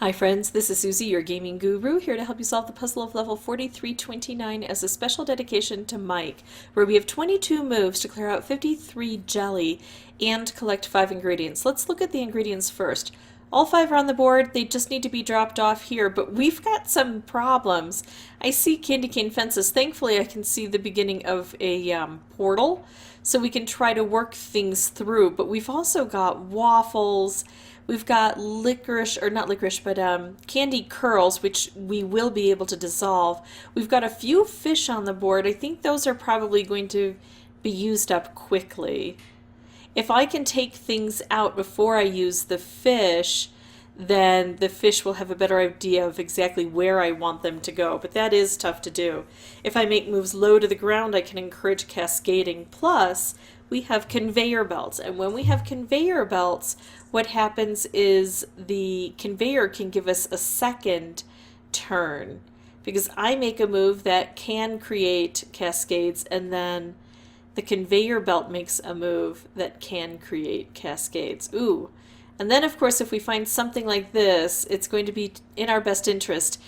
Hi friends, this is Susie, your gaming guru, here to help you solve the puzzle of level 4329 as a special dedication to Mike, where we have 22 moves to clear out 53 jelly and collect 5 ingredients. Let's look at the ingredients first. All 5 are on the board, they just need to be dropped off here, but we've got some problems. I see candy cane fences. Thankfully I can see the beginning of a portal, so we can try to work things through, but we've also got waffles. We've got licorice, or not licorice, but candy curls, which we will be able to dissolve. We've got a few fish on the board. I think those are probably going to be used up quickly. If I can take things out before I use the fish, then the fish will have a better idea of exactly where I want them to go. But that is tough to do. If I make moves low to the ground, I can encourage cascading. Plus, we have conveyor belts. And when we have conveyor belts, what happens is the conveyor can give us a second turn. Because I make a move that can create cascades, and then the conveyor belt makes a move that can create cascades. Ooh. And then, of course, if we find something like this, it's going to be in our best interest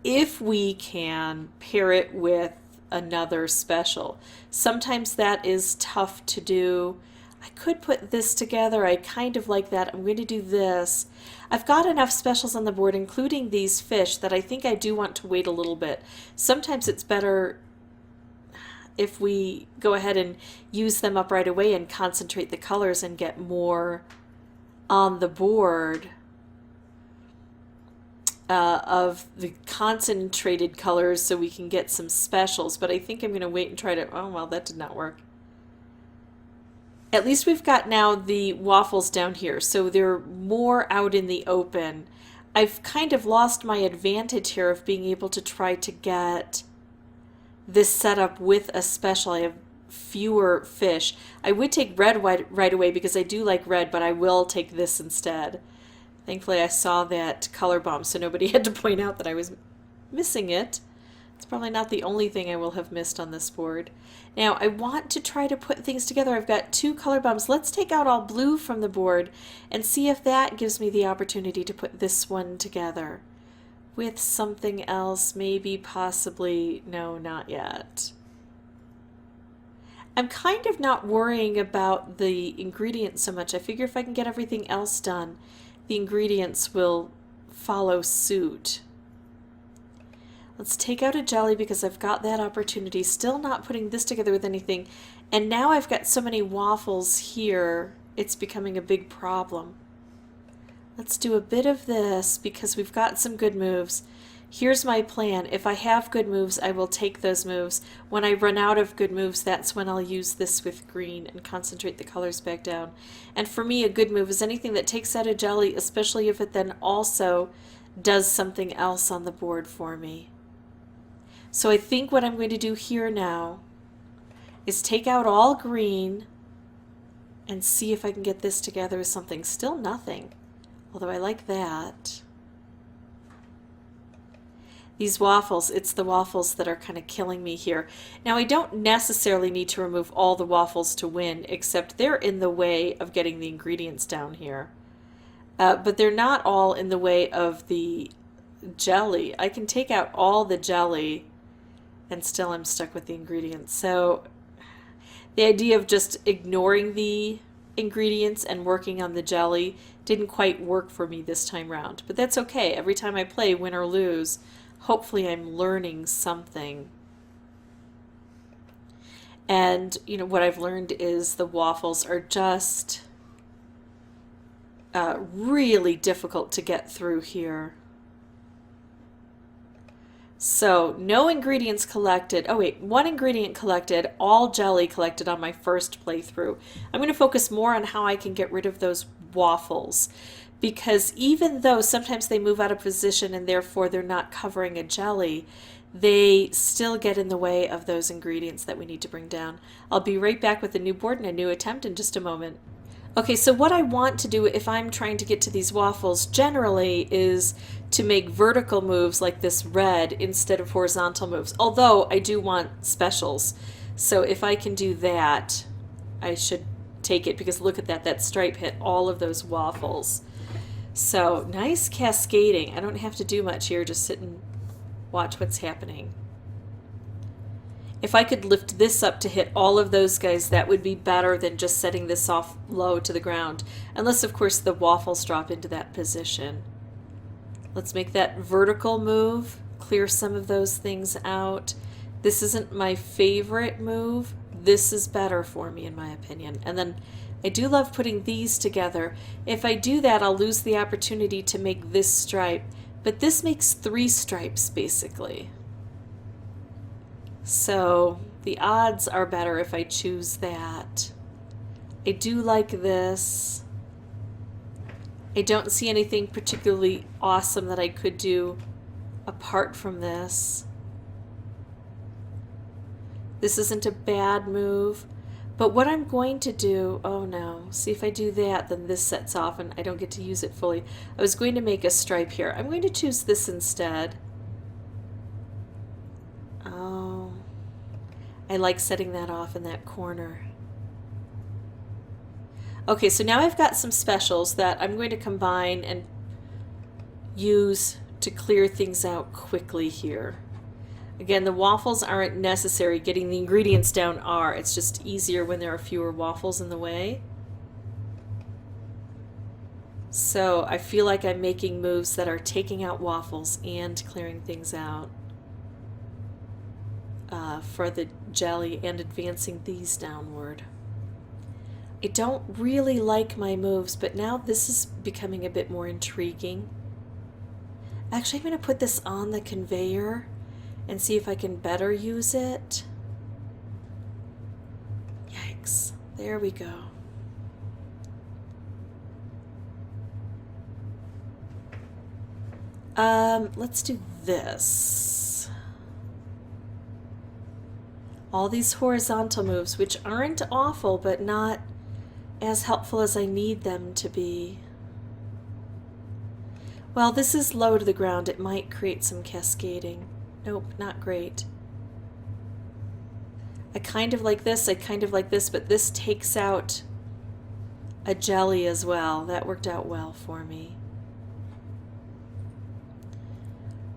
if we can pair it with another special. Sometimes that is tough to do. I could put this together. I kind of like that. I'm going to do this. I've got enough specials on the board, including these fish, that I think I do want to wait a little bit. Sometimes it's better if we go ahead and use them up right away and concentrate the colors and get more on the board of the concentrated colors so we can get some specials. But I think I'm going to wait and try to, oh well, that did not work. At least we've got now the waffles down here, so they're more out in the open. I've kind of lost my advantage here of being able to try to get this set up with a special. I have fewer fish. I would take red right away because I do like red, but I will take this instead. Thankfully I saw that color bomb, so nobody had to point out that I was missing it. It's probably not the only thing I will have missed on this board. Now I want to try to put things together. I've got 2 color bombs. Let's take out all blue from the board and see if that gives me the opportunity to put this one together with something else, maybe, possibly. No, not yet. I'm kind of not worrying about the ingredients so much. I figure if I can get everything else done, the ingredients will follow suit. Let's take out a jelly because I've got that opportunity. Still not putting this together with anything. And now I've got so many waffles here, it's becoming a big problem. Let's do a bit of this because we've got some good moves. Here's my plan. If I have good moves, I will take those moves. When I run out of good moves, that's when I'll use this with green and concentrate the colors back down. And for me, a good move is anything that takes out a jelly, especially if it then also does something else on the board for me. So I think what I'm going to do here now is take out all green and see if I can get this together with something. Still nothing, although I like that. These waffles, it's the waffles that are kind of killing me here. Now I don't necessarily need to remove all the waffles to win, except they're in the way of getting the ingredients down here. But they're not all in the way of the jelly. I can take out all the jelly and still I'm stuck with the ingredients. So the idea of just ignoring the ingredients and working on the jelly didn't quite work for me this time round. But that's okay. Every time I play, win or lose, hopefully I'm learning something. And you know what I've learned is the waffles are just really difficult to get through here. So no ingredients collected. Oh wait, 1 ingredient collected, all jelly collected on my first playthrough. I'm going to focus more on how I can get rid of those waffles, because even though sometimes they move out of position and therefore they're not covering a jelly, they still get in the way of those ingredients that we need to bring down. I'll be right back with a new board and a new attempt in just a moment. Okay, so what I want to do if I'm trying to get to these waffles generally is to make vertical moves like this red instead of horizontal moves, although I do want specials. So if I can do that, I should take it, because look at that, that stripe hit all of those waffles. So nice cascading. I don't have to do much here, just sit and watch what's happening. If I could lift this up to hit all of those guys, that would be better than just setting this off low to the ground. Unless, of course, the waffles drop into that position. Let's make that vertical move, clear some of those things out. This isn't my favorite move. This is better for me, in my opinion. And then I do love putting these together. If I do that, I'll lose the opportunity to make this stripe. But this makes 3 stripes, basically. So the odds are better if I choose that. I do like this. I don't see anything particularly awesome that I could do apart from this. This isn't a bad move. But what I'm going to do, oh no, see if I do that, then this sets off and I don't get to use it fully. I was going to make a stripe here. I'm going to choose this instead. Oh, I like setting that off in that corner. Okay, so now I've got some specials that I'm going to combine and use to clear things out quickly here. Again, the waffles aren't necessary. Getting the ingredients down are. It's just easier when there are fewer waffles in the way. So I feel like I'm making moves that are taking out waffles and clearing things out for the jelly and advancing these downward. I don't really like my moves, but now this is becoming a bit more intriguing. Actually, I'm going to put this on the conveyor and see if I can better use it. Yikes. There we go. Let's do this. All these horizontal moves, which aren't awful, but not as helpful as I need them to be. Well, this is low to the ground. It might create some cascading. Nope, not great. I kind of like this, I kind of like this, but this takes out a jelly as well. That worked out well for me.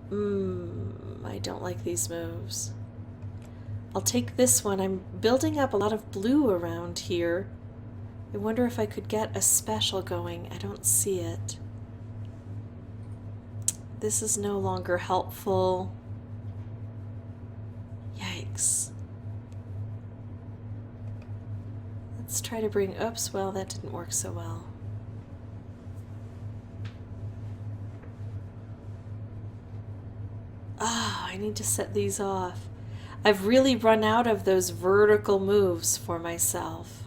I don't like these moves. I'll take this one. I'm building up a lot of blue around here. I wonder if I could get a special going. I don't see it. This is no longer helpful. Yikes. Let's try to bring, oops, well, that didn't work so well. Ah, I need to set these off. I've really run out of those vertical moves for myself.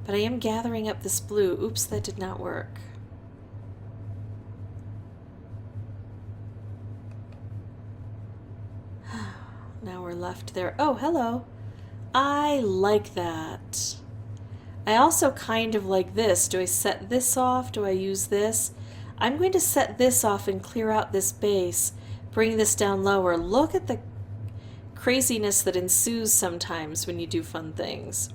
But I am gathering up this blue. Oops, that did not work. Now we're left there. Oh, hello. I like that. I also kind of like this. Do I set this off? Do I use this? I'm going to set this off and clear out this base, bring this down lower. Look at the craziness that ensues sometimes when you do fun things.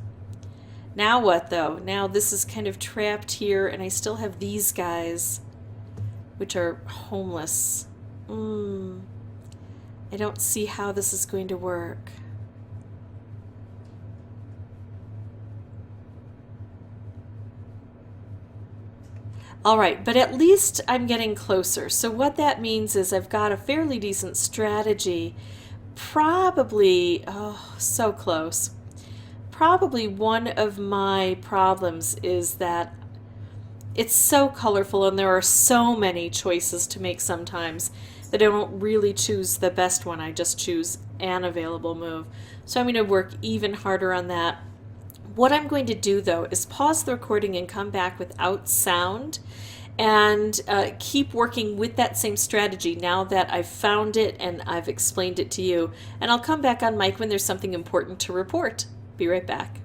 Now what though? Now this is kind of trapped here and I still have these guys, which are homeless. I don't see how this is going to work. All right, but at least I'm getting closer. So what that means is I've got a fairly decent strategy. Probably, oh, so close. Probably one of my problems is that it's so colorful and there are so many choices to make sometimes that I don't really choose the best one. I just choose an available move. So I'm going to work even harder on that. What I'm going to do though is pause the recording and come back without sound and keep working with that same strategy now that I've found it and I've explained it to you. And I'll come back on mic when there's something important to report. Be right back.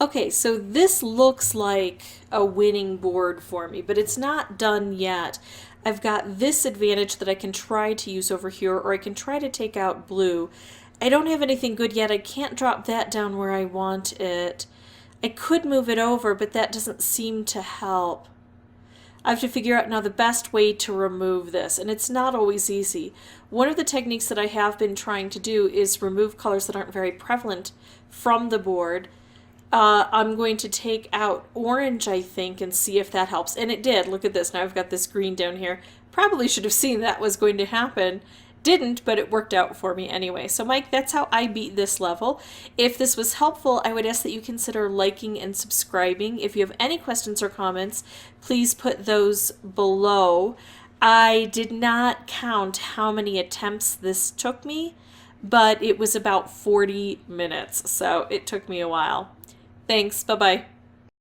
Okay, so this looks like a winning board for me, but it's not done yet. I've got this advantage that I can try to use over here, or I can try to take out blue. I don't have anything good yet. I can't drop that down where I want it. I could move it over, but that doesn't seem to help. I have to figure out now the best way to remove this, and it's not always easy. One of the techniques that I have been trying to do is remove colors that aren't very prevalent from the board. I'm going to take out orange, I think, and see if that helps. And it did. Look at this. Now I've got this green down here. Probably should have seen that was going to happen. Didn't, but it worked out for me anyway. So Mike, that's how I beat this level. If this was helpful, I would ask that you consider liking and subscribing. If you have any questions or comments, please put those below. I did not count how many attempts this took me, but it was about 40 minutes, so it took me a while. Thanks. Bye-bye.